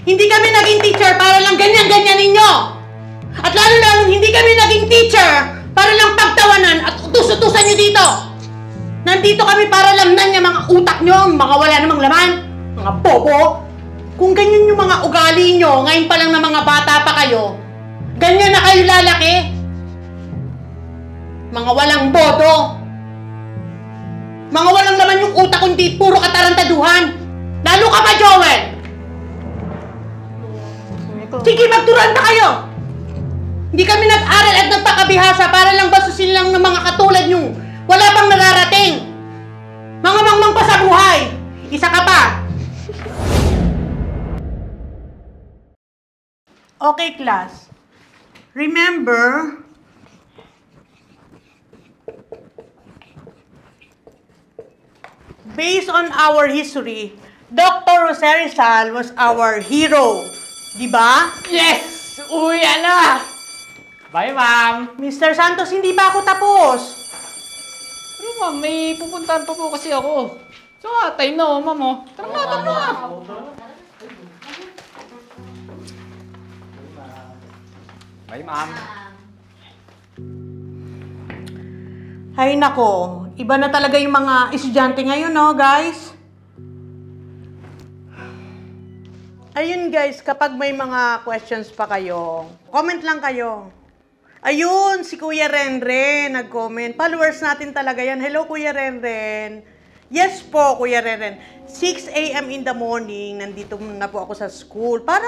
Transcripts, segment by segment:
Hindi kami naging teacher para lang ganyan-ganyan ninyo! At lalo-lalo hindi kami naging teacher para lang pagtawanan at utus-utusan nyo dito! Nandito kami para lamnan yung mga utak nyo, mga wala namang laman, mga bobo! Kung ganyan yung mga ugali nyo, ngayon pa lang na mga bata pa kayo, ganyan na kayo lalaki! Mga walang bodo! Mga walang laman yung utak kundi puro katarantaduhan! Lalo ka pa, Joel! Sige, magturuan pa kayo! Hindi kami nag-aral at nagpakabihasa para lang basusin lang ng mga katulad yung wala pang nararating! Mga mangmang pa sa buhay! Isa ka pa! Okay, class. Remember, based on our history, Dr. Rosarizal was our hero. Diba? Yes! Uwi na! Bye, ma'am! Mr. Santos, hindi pa ako tapos. Pero ma'am, may pupuntahan pa po kasi ako. So, time na ma'am oh. Tara na, tara na! Bye, ma'am! Ay nako, iba na talaga yung mga estudyante ngayon, no, guys? Ayun, guys, kapag may mga questions pa kayo, comment lang kayo. Ayun, si Kuya Renren nag-comment. Followers natin talaga yan. Hello, Kuya Renren. Yes po, Kuya Renren. 6 a.m. in the morning, nandito na po ako sa school para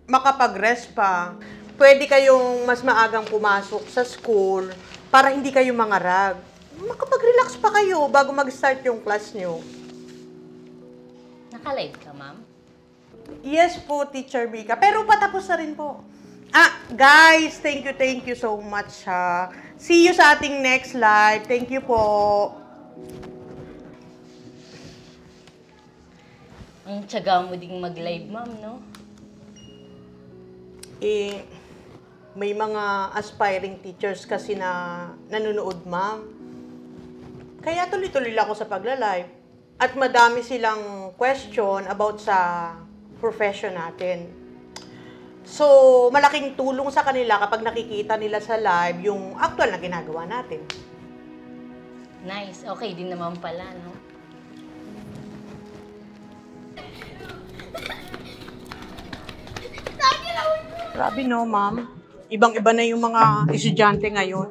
makapag-rest pa. Pwede kayong mas maagang pumasok sa school para hindi kayo mangarag. Makapag-relax pa kayo bago mag-start yung class nyo. Naka-live ka, ma'am? Yes po, Teacher Mika. Pero patapos na rin po. Guys, thank you so much, ha. See you sa ating next live. Thank you po. Ang tiyaga mo ding mag-live, ma'am, no? May mga aspiring teachers kasi na nanonood, ma'am. Kaya tuloy-tuloy lang ako sa pagla-live. At madami silang question about sa profession natin. So, malaking tulong sa kanila kapag nakikita nila sa live yung actual na ginagawa natin. Nice. Okay din naman pala, no? Grabe, no, ma'am? Ibang-iba na yung mga estudyante ngayon.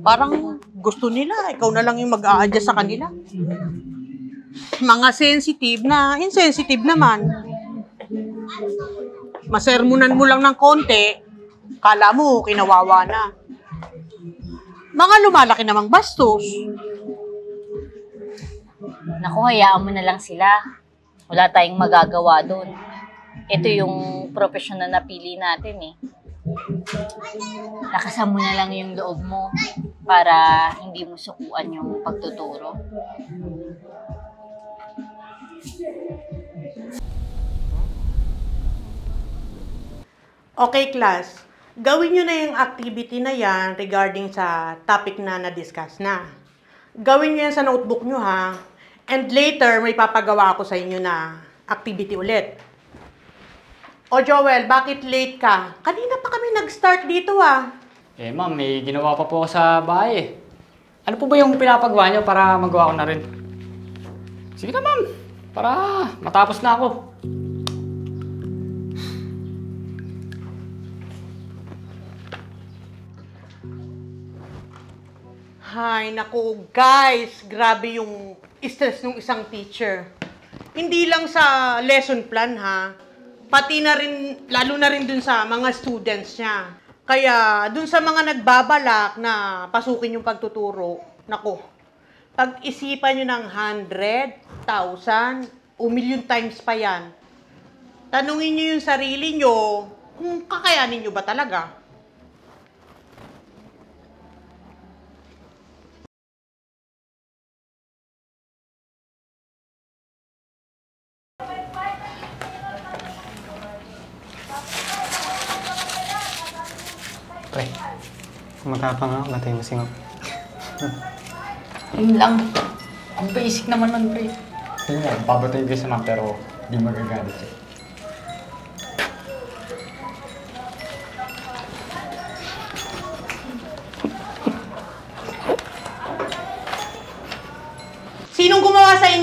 Parang gusto nila, ikaw na lang yung mag-a-adjust sa kanila. Mga sensitive na, insensitive naman. Masermunan mo lang ng konti, kala mo, kinawawa na. Mga lumalaki namang bastos. Naku, hayaan mo na lang sila. Wala tayong magagawa doon. Ito yung profesyon na napili natin, eh. Lakasan mo na lang yung loob mo para hindi mo sukuan yung pagtuturo. Okay, class. Gawin nyo na yung activity na yan regarding sa topic na na-discuss na. Gawin nyo yan sa notebook nyo, ha? And later, may papagawa ako sa inyo na activity ulit. O Joel, bakit late ka? Kanina pa kami nag-start dito, ah. Eh, ma'am, may ginawa pa po ako sa bahay eh. Ano po ba yung pinapagawa niyo para magawa ko na rin? Sige na, ma'am. Para matapos na ako. Hay, naku, guys. Grabe yung stress ng isang teacher. Hindi lang sa lesson plan, ha? Pati na rin, lalo na rin dun sa mga students niya. Kaya, dun sa mga nagbabalak na pasukin yung pagtuturo, naku, pag-isipan nyo ng 100,000 o million times pa yan. Tanungin nyo yung sarili nyo kung kakayanin nyo ba talaga. Pre, matapang ako, batay mo singap. Yun lang. Ang basic naman nun, pre. Yun nga, babatay ko sa ma'am pero di magagalit siya.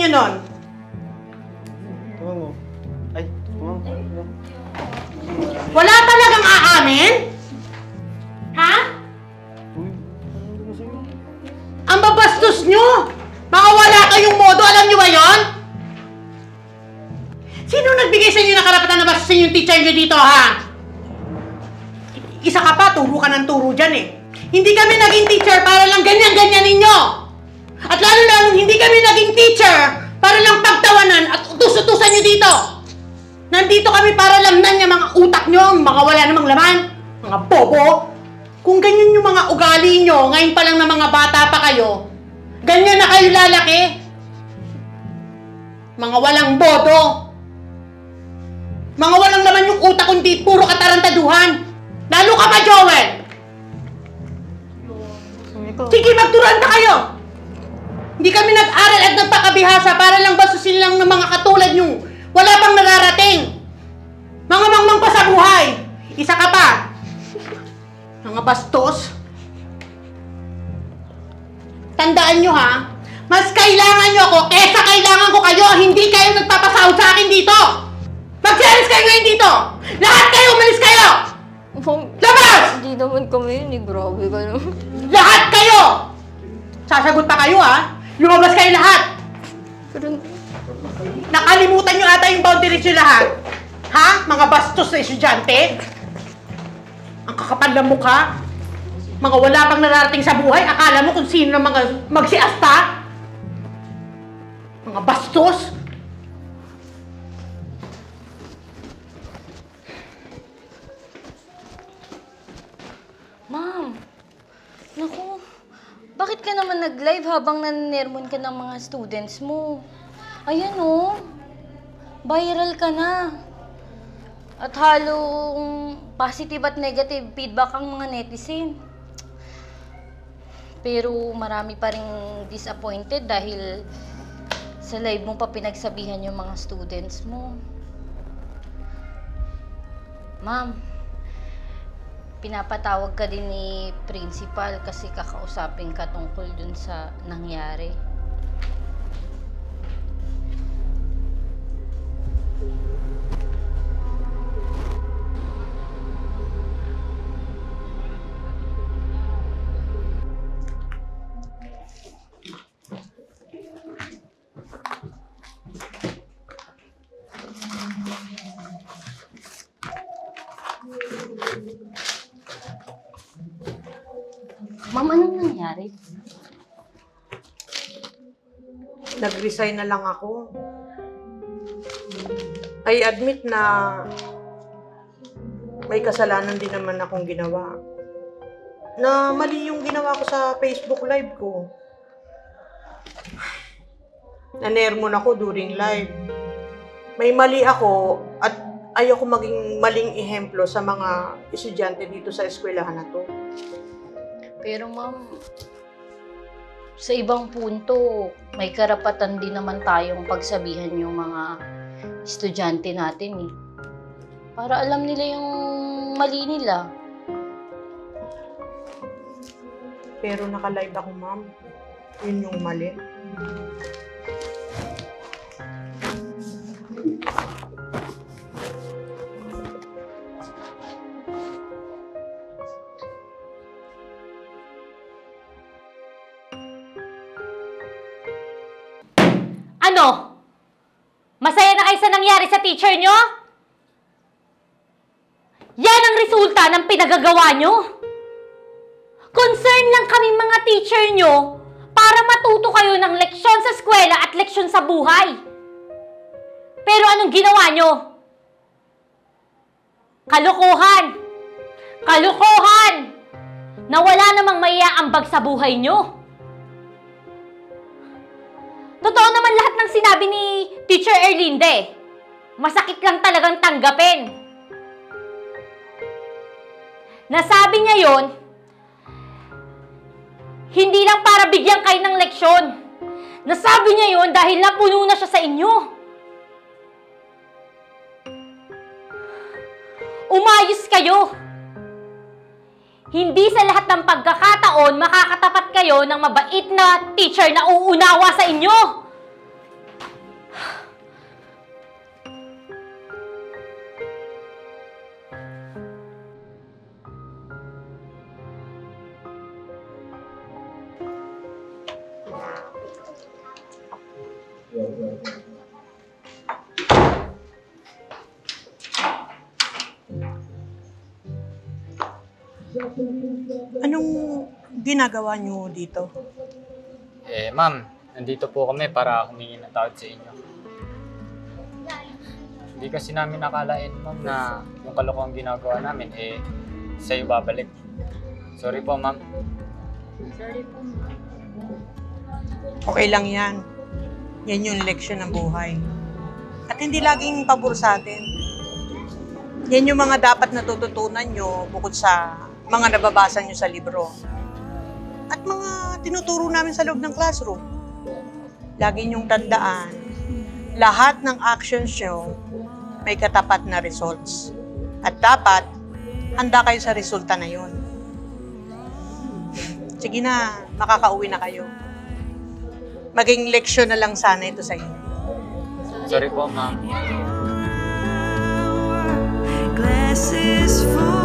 niyo nun? Ma'am, ay, ma'am. Wala talagang aamin? Ha? Ang babastos nyo! Mga wala kayong modo, alam nyo ba yon? Sino nagbigay sa inyo ng karapatan na bastusin yung teacher nyo dito, ha? Isa ka pa, turo ka ng turo dyan eh. Hindi kami naging teacher para lang ganyan-ganyan ninyo! At lalo-lalo, hindi kami naging teacher para lang pagtawanan at utus-utusan nyo dito! Nandito kami para lamnan yung mga utak nyo, mga wala namang laman, mga bobo. Kung ganyan yung mga ugali nyo, ngayon pa lang na mga bata pa kayo, ganyan na kayo lalaki. Mga walang bodo. Mga walang laman yung utak kundi puro katarantaduhan. Lalo ka pa, Joel! Sige, magturuan na kayo! Hindi kami nag-aral at nagpakabihasa para lang basusin lang ng mga katulad nyo. Wala pang nararating. Mga mangmang pa sa buhay. Isa ka pa. Mga bastos. Tandaan nyo ha, mas kailangan nyo ako kesa kailangan ko kayo. Hindi kayo nagpapasahod sa akin dito. Mag-series kayo ngayon dito. Lahat kayo, umalis kayo. Labas! Hindi naman kami yun eh. Grabe ka naman. Lahat kayo! Sasagot pa kayo ha. Lumabas kayo lahat. Pero Nakalimutan nyo ata yung boundaries nyo lahat. Ha? Mga bastos na estudyante? Ang kakapal ng mukha? Mga wala pang nararating sa buhay? Akala mo kung sino ng mga magsiasta? Mga bastos? Ma'am, naku, bakit ka naman nag-live habang naninermon ka ng mga students mo? Ayan oh, viral ka na. At halong positive at negative feedback ang mga netizen. Pero marami pa rin disappointed dahil sa live mo pa pinagsabihan yung mga students mo. Ma'am, pinapatawag ka din ni principal kasi kakausapin ka tungkol dun sa nangyari. Ma'am, anong nangyari? Nag-resign na lang ako. I admit na may kasalanan din naman akong ginawa. Na mali yung ginawa ko sa Facebook Live ko. Nanermon ako during live. May mali ako at ayoko maging maling ehemplo sa mga estudyante dito sa eskwelahan na to. Pero ma'am, sa ibang punto, may karapatan din naman tayong pagsabihan yung mga estudyante natin eh. Para alam nila yung mali nila. Pero naka-live ako, ma'am. Yun yung mali. Ano? Masaya na kayo sa nangyari sa teacher nyo? Yan ang resulta ng pinagagawa nyo? Concern lang kami mga teacher nyo para matuto kayo ng leksyon sa eskwela at leksyon sa buhay. Pero anong ginawa nyo? Kalokohan! Kalokohan! Na wala namang maiaambag sa buhay nyo. Totoo naman lahat ng sinabi ni Teacher Erlinde. Masakit lang talagang tanggapin. Nasabi niya yon, hindi lang para bigyan kayo ng leksyon. Nasabi niya yon dahil napuno na siya sa inyo. Umayos kayo. Hindi sa lahat ng pagkakataon makakatapat kayo ng mabait na teacher na uunawa sa inyo. Anong ginagawa niyo dito? Ma'am, nandito po kami para humingi ng tawad sa inyo. Hindi kasi namin nakalain, ma'am, na yung kalokohang ginagawa namin, sa'yo babalik. Sorry po, ma'am. Okay lang yan. Yan yung leksyon ng buhay. At hindi laging pabor sa atin. Yan yung mga dapat natututunan nyo bukod sa mga nababasa nyo sa libro. At mga tinuturo namin sa loob ng classroom. Lagi nyong tandaan, lahat ng actions nyo may katapat na results. At dapat, handa kayo sa resulta na yun. Sige na, makakauwi na kayo. Maging leksyon na lang sana ito sa inyo. Sorry po, ma'am. Glasses full.